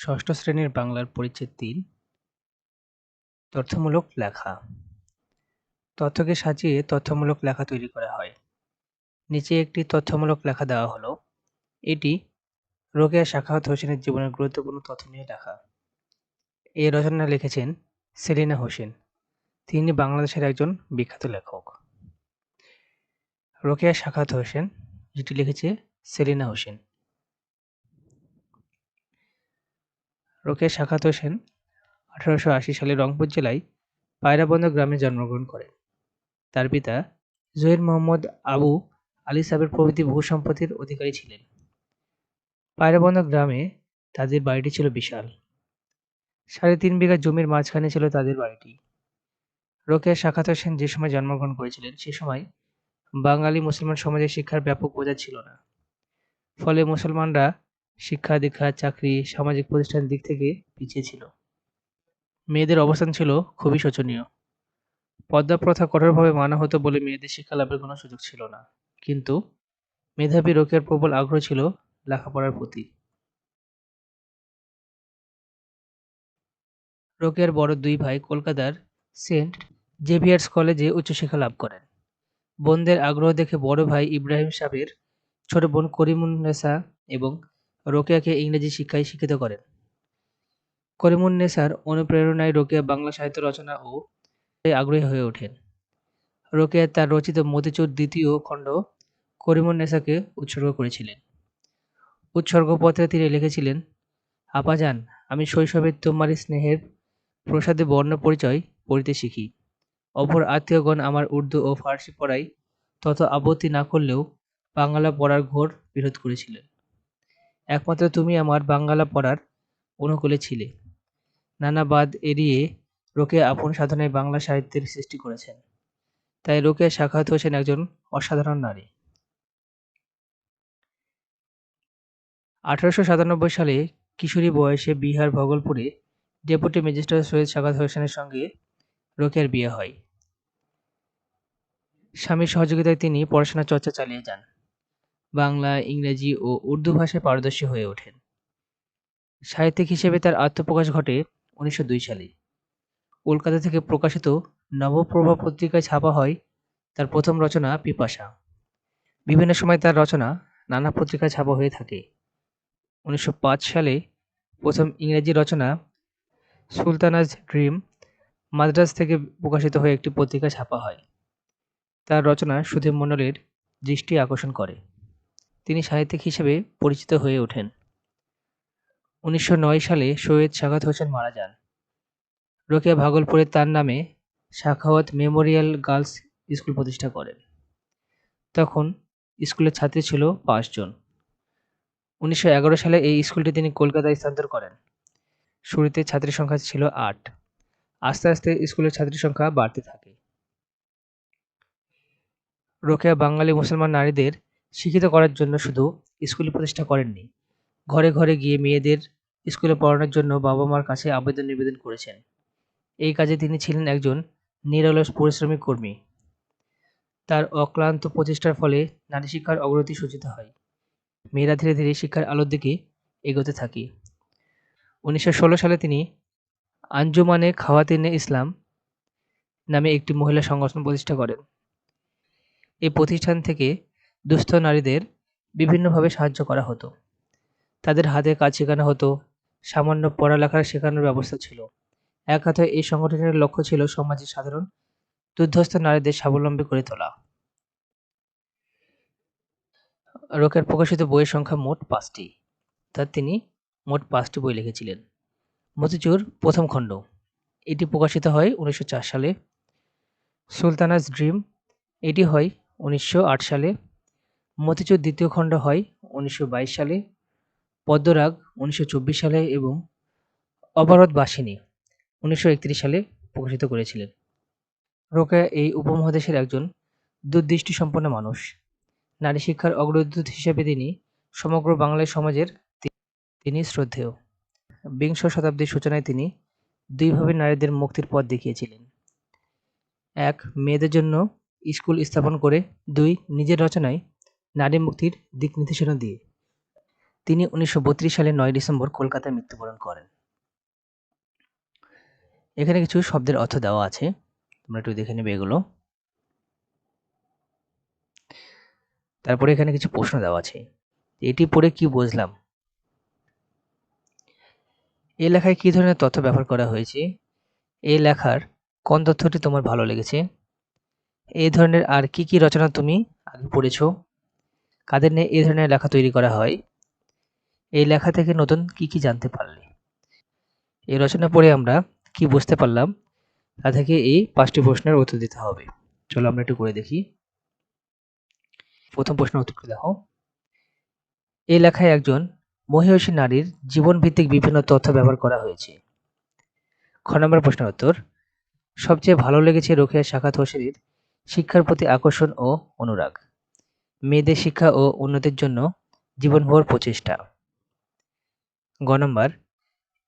ষষ্ঠ শ্রেণীর বাংলার পরিচ্ছেদ ৩ তথ্যমূলক লেখা। তথ্যকে সাজিয়ে তথ্যমূলক লেখা তৈরি করা হয়। নিচে একটি তথ্যমূলক লেখা দেওয়া হলো। এটি রোকেয়া সাখাওয়াত হোসেনের জীবনের গুরুত্বপূর্ণ তথ্য নিয়ে লেখা। এই রচনা লিখেছেন সেলিনা হোসেন। তিনি বাংলাদেশের একজন বিখ্যাত লেখক। রোকেয়া সাখাওয়াত হোসেন, যেটি লিখেছে সেলিনা হোসেন। রোকেয়া সাখাওয়াত হোসেন 1880 সালে রংপুর জেলায় পায়রাবন্দ গ্রামে জন্মগ্রহণ করেন। তার পিতা জহির মোহাম্মদ আবু আলী সাবের প্রভৃতি ভূ-সম্পত্তির অধিকারী ছিলেন। পায়রাবন্দ গ্রামে তাদের বাড়িটি ছিল বিশাল। ৩.৫ বিঘা জমির মাঝখানে ছিল তাদের বাড়িটি। রোকেয়া সাখাওয়াত হোসেন যে সময় জন্মগ্রহণ করেছিলেন সে সময় বাঙালি মুসলমান সমাজে শিক্ষার ব্যাপক প্রচার ছিল না। ফলে মুসলমানরা শিক্ষা দীক্ষা, চাকরি, সামাজিক প্রতিষ্ঠানের দিক থেকে পিছিয়ে ছিল। মেয়েদের অবস্থান ছিল খুবই শোচনীয়। পর্দা প্রথা কঠোরভাবে মানা হতো বলে মেয়েদের শিক্ষা লাভের কোনো সুযোগ ছিল না। কিন্তু মেধাবী রোকেয়ার প্রবল আগ্রহ ছিল লেখাপড়ার প্রতি। রোকেয়ার বড় দুই ভাই কলকাতার সেন্ট জেভিয়ার্স কলেজে উচ্চশিক্ষা লাভ করেন। বোনদের আগ্রহ দেখে বড় ভাই ইব্রাহিম সাহেবের ছোট বোন করিমুন্নেসা এবং রোকেয়াকে ইংরেজি শিক্ষায় শিক্ষিত করেন। করিমুন্নেসার অনুপ্রেরণায় রোকেয়া বাংলা সাহিত্য রচনা ও আগ্রহী হয়ে ওঠেন। রোকেয়া তার রচিত মতিচুর দ্বিতীয় খণ্ড করিমুন্নেসাকে উৎসর্গ করেছিলেন। উৎসর্গপত্রে তিনি লিখেছিলেন, আপাজান, আমি শৈশবে তোমারই স্নেহের প্রসাদে বর্ণ পরিচয় পড়িতে শিখি। অপর আত্মীয়গণ আমার উর্দু ও ফার্সি পড়ায় তত আপত্তি না করলেও বাংলা পড়ার ঘোর বিরোধ করেছিলেন। একমাত্র তুমি আমার বাংলা পড়ার অনুকূলে ছিলে। নানা বাদ এড়িয়ে রোকেয়া আপন সাধনায় বাংলা সাহিত্যের সৃষ্টি করেছেন। তাই রোকেয়া সাখাওয়াত হোসেন একজন অসাধারণ নারী। 1897 সালে কিশোরী বয়সে বিহার ভগলপুরে ডেপুটি ম্যাজিস্ট্রেট সৈয়দ সাখাওয়াত হোসেনের সঙ্গে রোকেয়ার বিয়ে হয়। স্বামীর সহযোগিতায় তিনি পড়াশোনা চর্চা চালিয়ে যান। বাংলা, ইংরেজি ও উর্দু ভাষায় পারদর্শী হয়ে ওঠেন। সাহিত্যিক হিসেবে তার আত্মপ্রকাশ ঘটে 1902 সালে। কলকাতা থেকে প্রকাশিত নবপ্রভা পত্রিকায় ছাপা হয় তার প্রথম রচনা পিপাসা। বিভিন্ন সময় তার রচনা নানা পত্রিকায় ছাপা হয়ে থাকে। 1905 সালে প্রথম ইংরেজি রচনা সুলতানাজ ড্রিম মাদ্রাজ থেকে প্রকাশিত হয়ে একটি পত্রিকায় ছাপা হয়। তার রচনা সুধীর মণ্ডলের দৃষ্টি আকর্ষণ করে। তিনি সাহিত্যিক হিসেবে পরিচিত হয়ে ওঠেন। 1909 সালে সৈয়দ সাখাওয়াত হোসেন মারা যান। রোকেয়া ভাগলপুরে তার নামে সাখাওয়াত মেমোরিয়াল গার্লস স্কুল প্রতিষ্ঠা করেন। তখন স্কুলের ছাত্রী ছিল 5 জন। 1911 সালে এই স্কুলটি তিনি কলকাতায় স্থানান্তর করেন। শুরুতে ছাত্রীর সংখ্যা ছিল 8। আস্তে আস্তে স্কুলের ছাত্রীর সংখ্যা বাড়তে থাকে। রোকেয়া বাঙালি মুসলমান নারীদের শিক্ষিত করার জন্য শুধু স্কুল প্রতিষ্ঠা করেননি, ঘরে ঘরে গিয়ে মেয়েদের স্কুলে পড়ানোর জন্য বাবা মার কাছে আবেদন নিবেদন করেছেন। এই কাজে তিনি ছিলেন একজন নিরলস পরিশ্রমী কর্মী। তার অক্লান্ত প্রচেষ্টার ফলে নারী শিক্ষার অগ্রগতি সূচিত হয়। মেয়েরা ধীরে ধীরে শিক্ষার আলোর দিকে এগোতে থাকে। 1916 সালে তিনি আঞ্জুমানে খাওয়াতিনে ইসলাম নামে একটি মহিলা সংগঠন প্রতিষ্ঠা করেন। এই প্রতিষ্ঠান থেকে দুস্থ নারীদের বিভিন্নভাবে সাহায্য করা হতো। তাদের হাতে কাজ শেখানো হতো, সামান্য পড়ালেখা শেখানোর ব্যবস্থা ছিল। এক কথায় এই সংগঠনের লক্ষ্য ছিল সমাজের সাধারণ দুর্ধর্ষ নারীদের স্বাবলম্বী করে তোলা। রোকেয়ার প্রকাশিত বইয়ের সংখ্যা মোট 5টি। তিনি মোট 5টি বই লিখেছিলেন। মতিচুর প্রথম খণ্ড, এটি প্রকাশিত হয় 1904 সালে। সুলতানাজ ড্রিম, এটি হয় 1908 সালে। মতিচুর দ্বিতীয় খণ্ড হয় 1922 সালে। পদ্মরাগ 1924 সালে এবং অবরোধবাসিনী 1931 সালে প্রকাশিত করেছিলেন। রোকেয়া এই উপমহাদেশের একজন দূরদৃষ্টিসম্পন্ন মানুষ। নারী শিক্ষার অগ্রদূত হিসেবে তিনি সমগ্র বাংলায় সমাজের তিনি শ্রদ্ধেয়। বিংশ শতাব্দীর সূচনায় তিনি দুইভাবে নারীদের মুক্তির পথ দেখিয়েছিলেন। 1. মেয়েদের জন্য স্কুল স্থাপন করে, 2. নিজের রচনায় নারী মুক্তির দিক নির্দেশনা দিয়ে। তিনি 1932 সালের 9 ডিসেম্বর কলকাতায় মৃত্যুবরণ করেন। এখানে কিছু শব্দের অর্থ দেওয়া আছে, তোমরা একটু দেখে নেবে এগুলো। তারপরে এখানে কিছু প্রশ্ন দেওয়া আছে, এটি পড়ে কি বুঝলাম? এই লেখায় কি ধরনের তথ্য ব্যবহার করা হয়েছে? এই লেখার কোন তথ্যটি তোমার ভালো লেগেছে? এই ধরনের আর কি কি রচনা তুমি আগে পড়েছো? কাদের নিয়ে এই ধরনের লেখা তৈরি করা হয়? এই লেখা থেকে নতুন কি কি জানতে পারলে? এই রচনা পড়ে আমরা কি বুঝতে পারলাম, তা থেকে এই 5টি প্রশ্নের উত্তর দিতে হবে। চলো আমরা একটু করে দেখি। প্রথম প্রশ্নের উত্তর দেখো। এই লেখায় একজন মহিয়সী নারীর জীবন ভিত্তিক বিভিন্ন তথ্য ব্যবহার করা হয়েছে। খ নম্বর প্রশ্নের উত্তর, সবচেয়ে ভালো লেগেছে রোকেয়া সাখাত হোসেনের শিক্ষার প্রতি আকর্ষণ ও অনুরাগ, মেয়েদের শিক্ষা ও উন্নতির জন্য জীবনভর প্রচেষ্টা। গ নম্বর,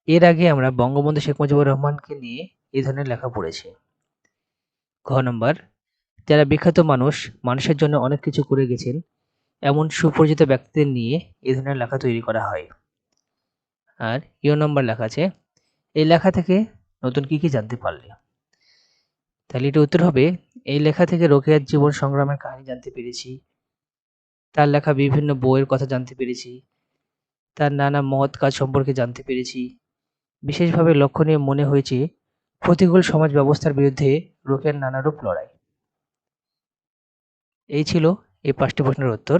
এর আগে আমরা বঙ্গবন্ধু শেখ মুজিবুর রহমানকে নিয়ে এই ধরনের লেখা পড়েছি। ঘ নম্বর, যারা বিখ্যাত মানুষ, মানুষের জন্য অনেক কিছু করে গেছেন, এমন সুপরিচিত ব্যক্তিদের নিয়ে এই ধরনের লেখা তৈরি করা হয়। আর ইয় নম্বর লেখা আছে, এই লেখা থেকে নতুন কি কি জানতে পারলে? তাহলে এটা উত্তর হবে, এই লেখা থেকে রোকেয়ার জীবন সংগ্রামের কাহিনী জানতে পেরেছি, তার লেখা বিভিন্ন বইয়ের কথা জানতে পেরেছি, তার নানা মহৎ কাজ সম্পর্কে জানতে পেরেছি। বিশেষভাবে লক্ষণীয় মনে হয়েছে প্রতিকূল সমাজ ব্যবস্থার বিরুদ্ধে রোকেয়ার নানারূপ লড়াই। এই ছিল এই 5টি প্রশ্নের উত্তর।